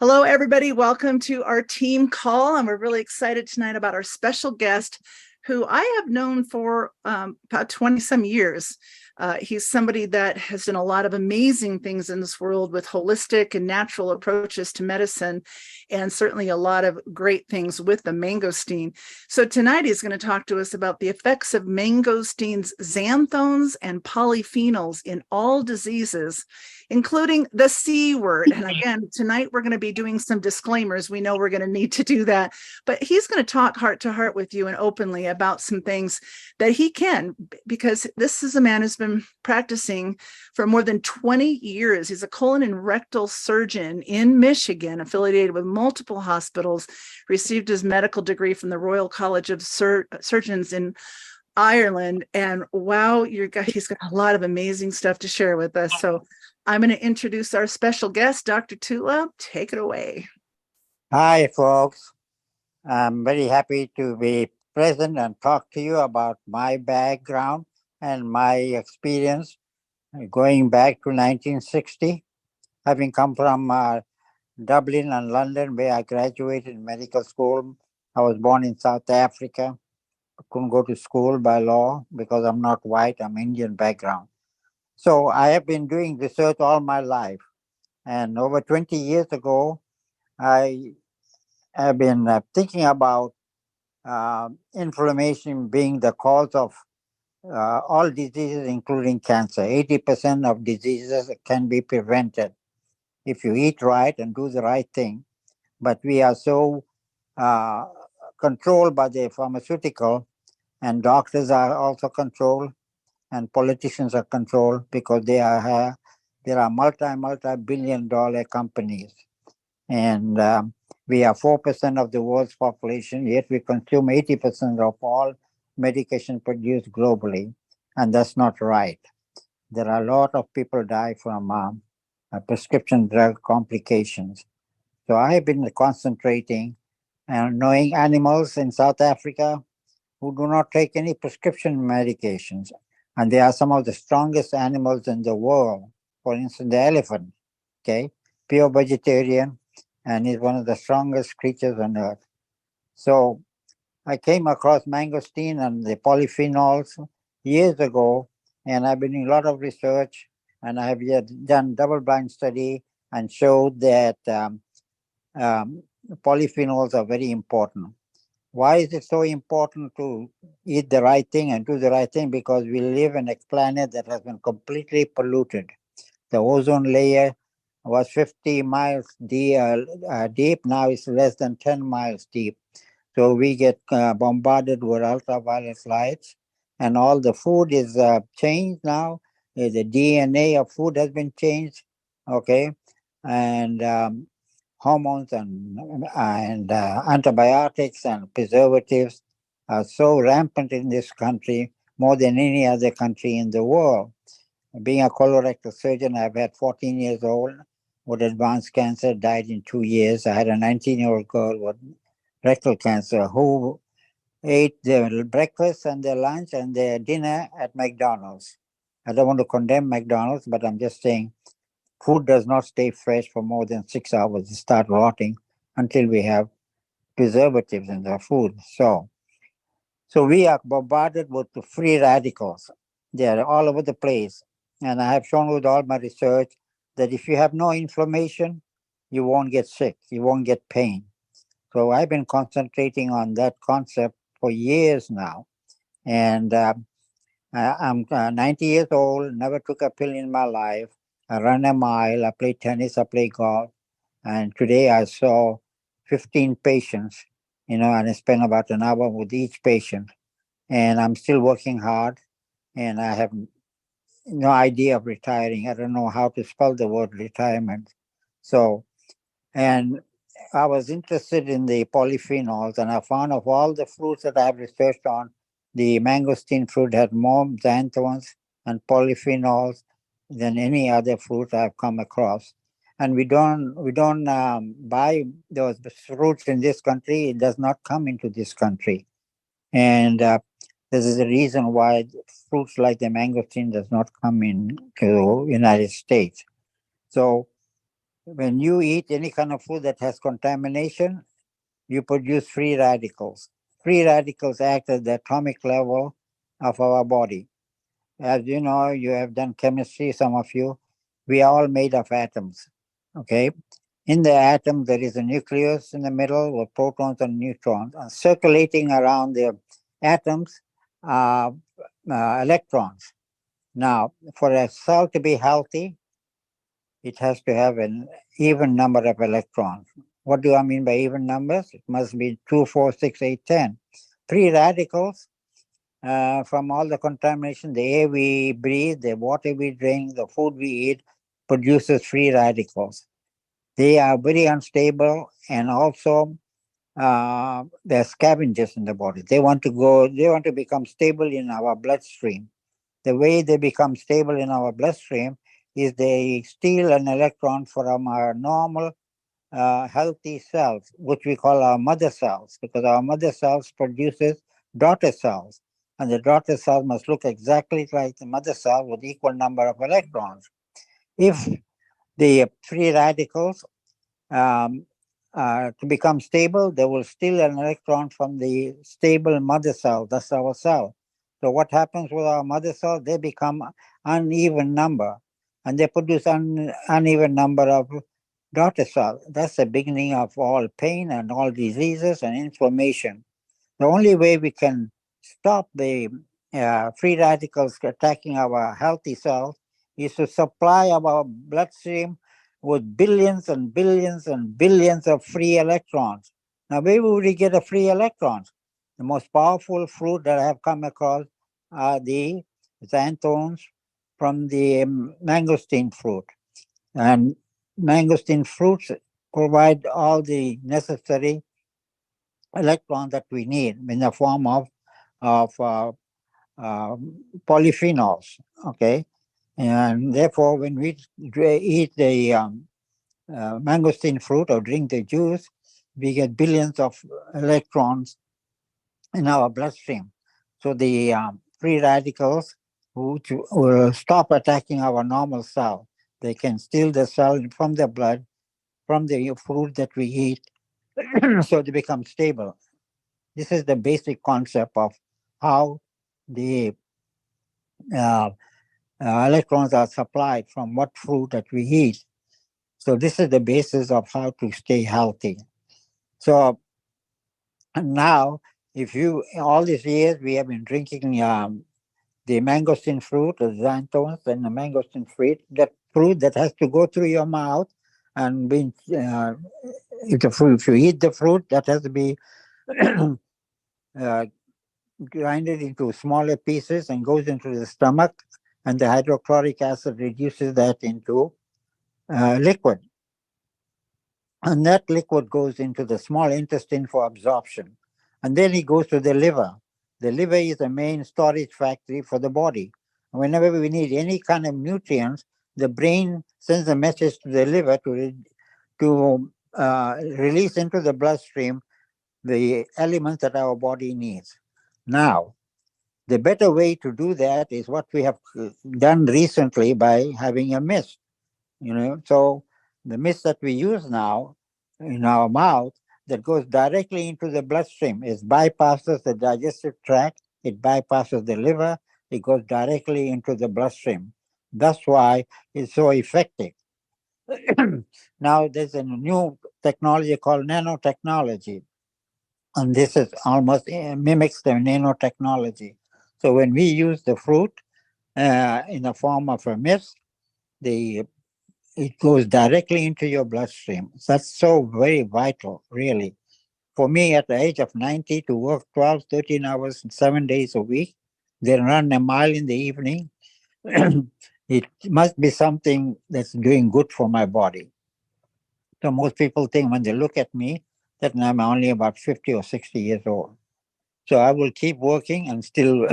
Hello, everybody. Welcome to our team call. And we're really excited tonight about our special guest, who I have known for about 20 some years. He's somebody that has done a lot of amazing things in this world with holistic and natural approaches to medicine, and certainly a lot of great things with the mangosteen. So tonight he's going to talk to us about the effects of mangosteen's xanthones and polyphenols in all diseases, including the C word. And again, tonight we're going to be doing some disclaimers. We know we're going to need to do that, but he's going to talk heart to heart with you and openly about some things that he can, because this is a man who's been practicing for more than 20 years. He's a colon and rectal surgeon in Michigan, affiliated with multiple hospitals, received his medical degree from the Royal College of Surgeons in Ireland. And wow, he's got a lot of amazing stuff to share with us. So I'm going to introduce our special guest, Dr. Tootla. Take it away. Hi, folks. I'm very happy to be present and talk to you about my background and my experience going back to 1960, having come from Dublin and London, where I graduated medical school. I was born in South Africa. I couldn't go to school by law because I'm not white, I'm Indian background. So I have been doing research all my life. And over 20 years ago, I have been thinking about inflammation being the cause of all diseases, including cancer. 80% of diseases can be prevented if you eat right and do the right thing. But we are so uh, controlled by the pharmaceutical, and doctors are also controlled, and politicians are controlled because there are multi-billion-dollar companies, and we are 4% of the world's population, yet we consume 80% of all medication produced globally, and that's not right. There are a lot of people die from prescription drug complications. So I have been concentrating and knowing animals in South Africa who do not take any prescription medications, and they are some of the strongest animals in the world. For instance, the elephant, okay, pure vegetarian, and is one of the strongest creatures on earth. So I came across mangosteen and the polyphenols years ago, and I've been doing a lot of research, and I have yet done double-blind study and showed that um, polyphenols are very important. Why is it so important to eat the right thing and do the right thing? Because we live in a planet that has been completely polluted. The ozone layer was 50 miles deep. Now it's less than 10 miles deep. So we get bombarded with ultraviolet lights, and all the food is changed now. The DNA of food has been changed, okay, and hormones and antibiotics and preservatives are so rampant in this country, more than any other country in the world. Being a colorectal surgeon, I've had 14 years old with advanced cancer, died in 2 years. I had a 19-year-old girl with rectal cancer who ate their breakfast and their lunch and their dinner at McDonald's. I don't want to condemn McDonald's, but I'm just saying food does not stay fresh for more than 6 hours. It starts rotting until we have preservatives in the food. So we are bombarded with the free radicals. They are all over the place. And I have shown with all my research that if you have no inflammation, you won't get sick, you won't get pain. So I've been concentrating on that concept for years now. And I'm 90 years old, never took a pill in my life. I run a mile, I play tennis, I play golf. And today I saw 15 patients, and I spent about an hour with each patient. And I'm still working hard, and I have no idea of retiring. I don't know how to spell the word retirement. So, and I was interested in the polyphenols, and I found of all the fruits that I've researched on, the mangosteen fruit had more xanthones and polyphenols than any other fruit I've come across. And we don't buy those fruits in this country. It does not come into this country, and this is the reason why fruits like the mangosteen does not come into United States. So when you eat any kind of food that has contamination, you produce free radicals. Free radicals act at the atomic level of our body. As you know, you have done chemistry, some of you, we are all made of atoms. Okay. In the atom, there is a nucleus in the middle with protons and neutrons. And circulating around the atoms are electrons. Now, for a cell to be healthy, it has to have an even number of electrons. What do I mean by even numbers? It must be 2, 4, 6, 8, 10. Free radicals from all the contamination, the air we breathe, the water we drink, the food we eat produces free radicals. They are very unstable and also they're scavengers in the body. They want to become stable in our bloodstream. The way they become stable in our bloodstream is they steal an electron from our normal healthy cells, which we call our mother cells, because our mother cells produces daughter cells. And the daughter cell must look exactly like the mother cell with equal number of electrons. If the free radicals um, to become stable, they will steal an electron from the stable mother cell. That's our cell. So what happens with our mother cell? They become uneven number, and they produce uneven number of daughter cells. That's the beginning of all pain and all diseases and inflammation. The only way we can stop the free radicals attacking our healthy cells is to supply our bloodstream with billions and billions and billions of free electrons. Now, where would we get the free electrons? The most powerful fruit that I have come across are the xanthones from the mangosteen fruit. And mangosteen fruits provide all the necessary electrons that we need in the form of polyphenols. Okay, and therefore, when we eat the mangosteen fruit or drink the juice, we get billions of electrons in our bloodstream. So the free radicals will stop attacking our normal cell. They can steal the cell from the blood, from the fruit that we eat, so they become stable. This is the basic concept of how the uh, electrons are supplied from what fruit that we eat. So this is the basis of how to stay healthy. So now, if you all these years we have been drinking the mangosteen fruit, the xanthones, and the mangosteen fruit, that fruit that has to go through your mouth and be if you eat the fruit, that has to be uh, grinded into smaller pieces and goes into the stomach, and the hydrochloric acid reduces that into liquid. And that liquid goes into the small intestine for absorption. And then it goes to the liver. The liver is the main storage factory for the body. And whenever we need any kind of nutrients, the brain sends a message to the liver to release into the bloodstream the elements that our body needs. Now, the better way to do that is what we have done recently by having a mist. So the mist that we use now in our mouth that goes directly into the bloodstream, it bypasses the digestive tract, it bypasses the liver, it goes directly into the bloodstream. That's why it's so effective. Now there's a new technology called nanotechnology, and this is almost mimics the nanotechnology. So when we use the fruit in the form of a mist, the it goes directly into your bloodstream. That's so very vital, really. For me, at the age of 90, to work 12, 13 hours, 7 days a week, then run a mile in the evening, it must be something that's doing good for my body. So most people think when they look at me that I'm only about 50 or 60 years old. So I will keep working and still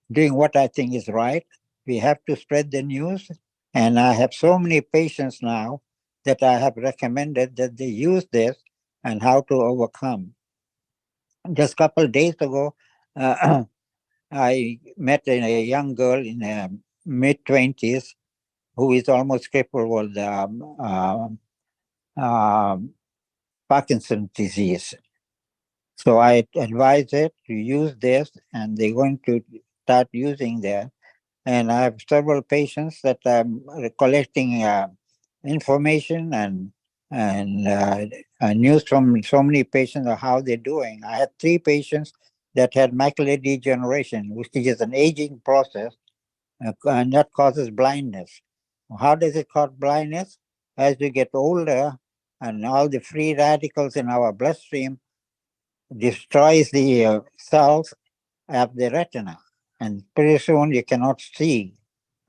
doing what I think is right. We have to spread the news. And I have so many patients now that I have recommended that they use this and how to overcome. Just a couple of days ago, I met a young girl in her mid 20s who is almost crippled with Parkinson's disease. So I advise it to use this, and they're going to start using that. And I have several patients that I'm collecting information and news from so many patients of how they're doing. I had 3 patients that had macular degeneration, which is an aging process, and that causes blindness. How does it cause blindness? As we get older, and all the free radicals in our bloodstream destroys the cells of the retina, and pretty soon you cannot see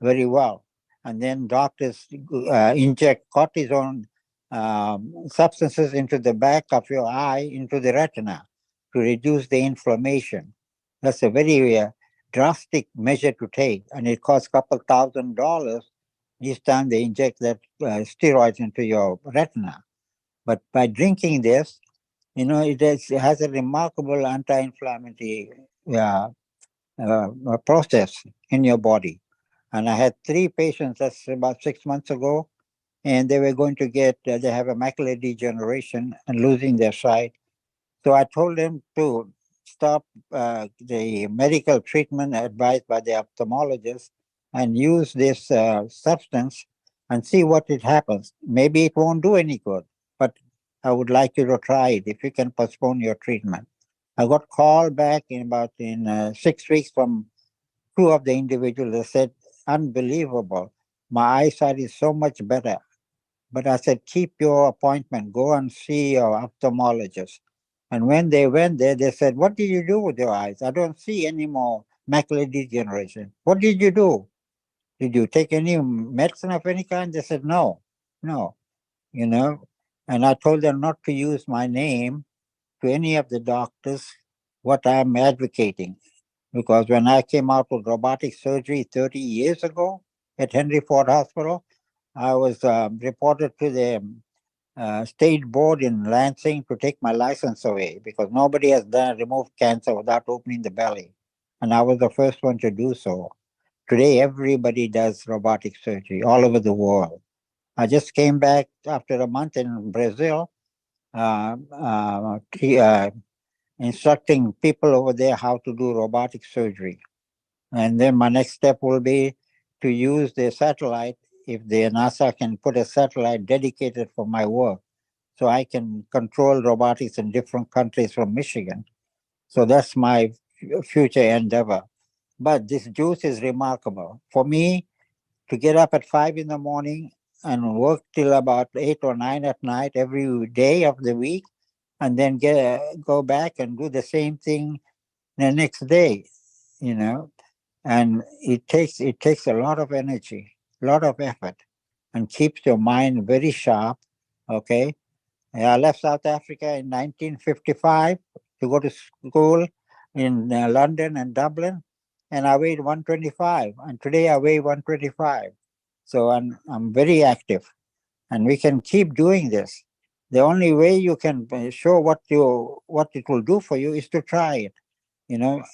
very well. And then doctors inject cortisone substances into the back of your eye, into the retina, to reduce the inflammation. That's a very drastic measure to take, and it costs a couple $1,000 each time they inject that steroids into your retina. But by drinking this, it has a remarkable anti-inflammatory uh, process in your body. And I had 3 patients, that's about 6 months ago, and they were going to they have a macular degeneration and losing their sight. So I told them to stop the medical treatment advised by the ophthalmologist and use this substance and see what it happens. Maybe it won't do any good, but I would like you to try it if you can postpone your treatment. I got called back in 6 weeks from 2 of the individuals that said, unbelievable. My eyesight is so much better. But I said, keep your appointment, go and see your ophthalmologist. And when they went there, they said, what did you do with your eyes? I don't see any more macular degeneration. What did you do? Did you take any medicine of any kind? They said, no, no, you know. And I told them not to use my name to any of the doctors what I'm advocating. Because when I came out with robotic surgery 30 years ago at Henry Ford Hospital, I was reported to the state board in Lansing to take my license away because nobody has done removed cancer without opening the belly. And I was the first one to do so. Today, everybody does robotic surgery all over the world. I just came back after a month in Brazil, uh, uh, instructing people over there how to do robotic surgery. And then my next step will be to use the satellite, if the NASA can put a satellite dedicated for my work, so I can control robotics in different countries from Michigan. So that's my future endeavor. But this juice is remarkable. For me, to get up at 5 in the morning and work till about 8 or 9 at night every day of the week, and then go back and do the same thing the next day, you know, and it takes a lot of energy, a lot of effort, and keeps your mind very sharp. Okay, I left South Africa in 1955 to go to school in London and Dublin, and I weighed 125, and today I weigh 125. So I'm very active, and we can keep doing this. The only way you can show what it will do for you is to try it.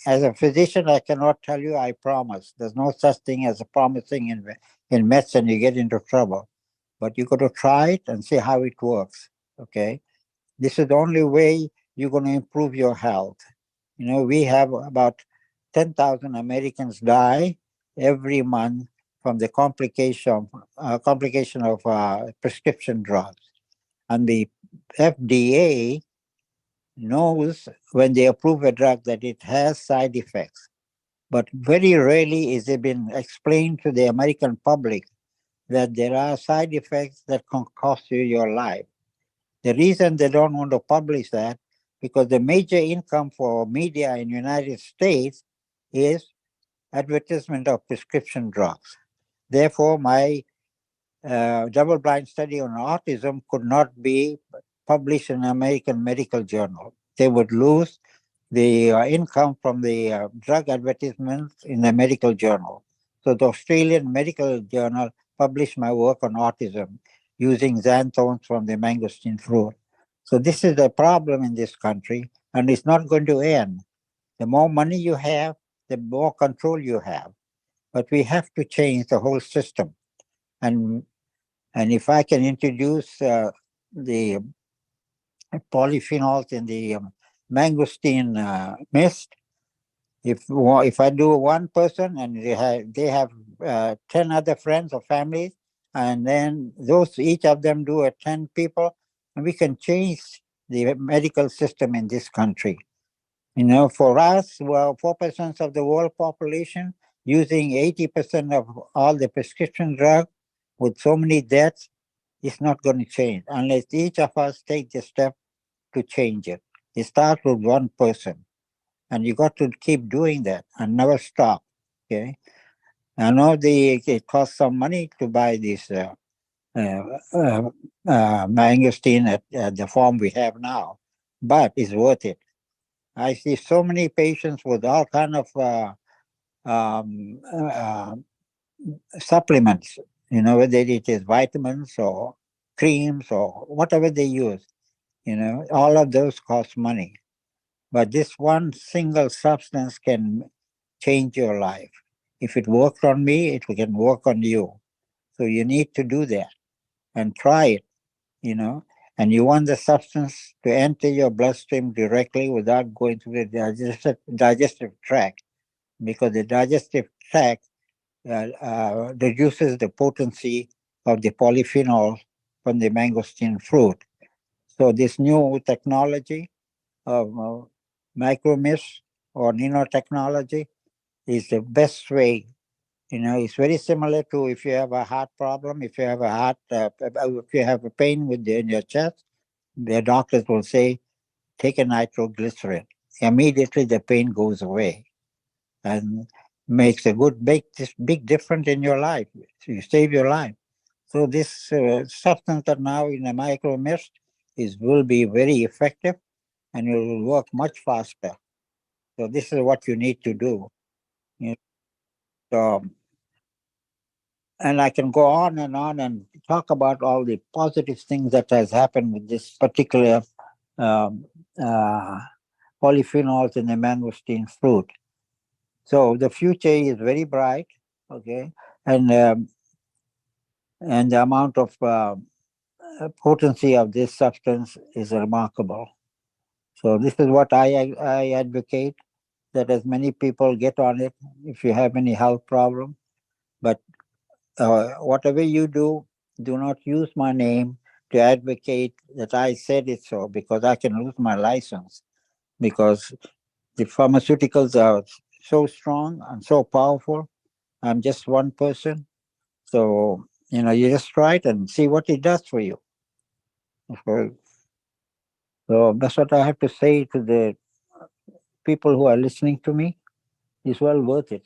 As a physician, I cannot tell you I promise. There's no such thing as a promising in medicine. You get into trouble, but you got to try it and see how it works. Okay, this is the only way you're going to improve your health. We have about 10,000 Americans die every month from the complication of prescription drugs, and the FDA knows when they approve a drug that it has side effects. But very rarely is it been explained to the American public that there are side effects that can cost you your life. The reason they don't want to publish that, because the major income for media in the United States is advertisement of prescription drugs. Therefore, my double-blind study on autism could not be published in an American medical journal. They would lose the income from the drug advertisements in the medical journal. So the Australian Medical Journal published my work on autism using xanthones from the mangosteen fruit. So this is the problem in this country, and it's not going to end. The more money you have, the more control you have. But we have to change the whole system. And if I can introduce the polyphenols in the mangosteen mist. If I do one person and they have 10 other friends or families, and then those each of them do 10 people, and we can change the medical system in this country. You know, for us, well, 4% of the world population using 80% of all the prescription drug with so many deaths is not going to change unless each of us take the step to change it. It starts with one person, and you got to keep doing that and never stop. Okay, I know it costs some money to buy this uh, uh, mangosteen at the form we have now, but it's worth it. I see so many patients with all kind of um, uh, supplements, you know, whether it is vitamins or creams or whatever they use, you know, all of those cost money. But this one single substance can change your life. If it worked on me, it can work on you. So you need to do that and try it, you know. And you want the substance to enter your bloodstream directly without going through the digestive tract, because the digestive tract reduces the potency of the polyphenol from the mangosteen fruit. So this new technology of micromist or nanotechnology is the best way. You know, it's very similar to if you have a heart problem, if you have a if you have a pain in your chest, the doctors will say, take a nitroglycerin. Immediately the pain goes away and makes a big difference in your life. So you save your life. So this substance that now in a micro mist will be very effective and it will work much faster. So this is what you need to do. You know, so, and I can go on and talk about all the positive things that has happened with this particular um, uh, polyphenols in the mangosteen fruit. So the future is very bright, okay, and um, and the amount of potency of this substance is remarkable. So this is what I advocate, that as many people get on it if you have any health problem. But whatever you do not use my name to advocate that I said it so, because I can lose my license, because the pharmaceuticals are so strong and so powerful. I'm just one person. So, you know, you just try it and see what it does for you. So, so that's what I have to say to the people who are listening to me. It's well worth it.